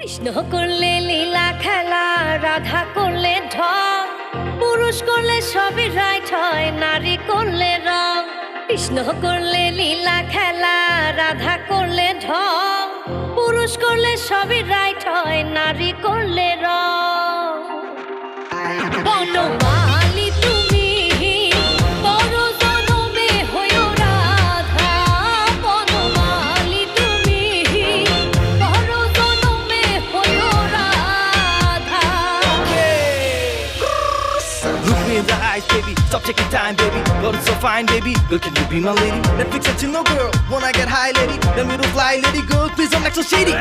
কৃষ্ণ করলে লীলা খেলা, রাধা করলে ঢং, পুরুষ করলে সবই রাইট হয়, নারী করলে রং। কৃষ্ণ করলে লীলা খেলা, রাধা করলে ঢং, পুরুষ করলে সবই রাইট হয়, নারী করলে রং। বনমালী তুমি পর জনমে হইও রাধা, বনমালী তুমি পর জনমে হইও Radha. Look me in the eyes, baby. Stop taking time, baby. Girl, it's so fine, baby. Girl, can you be my lady? Netflix and chill, no girl. When I get high, lady. Let me to fly, lady. Girl, please don't act so shady.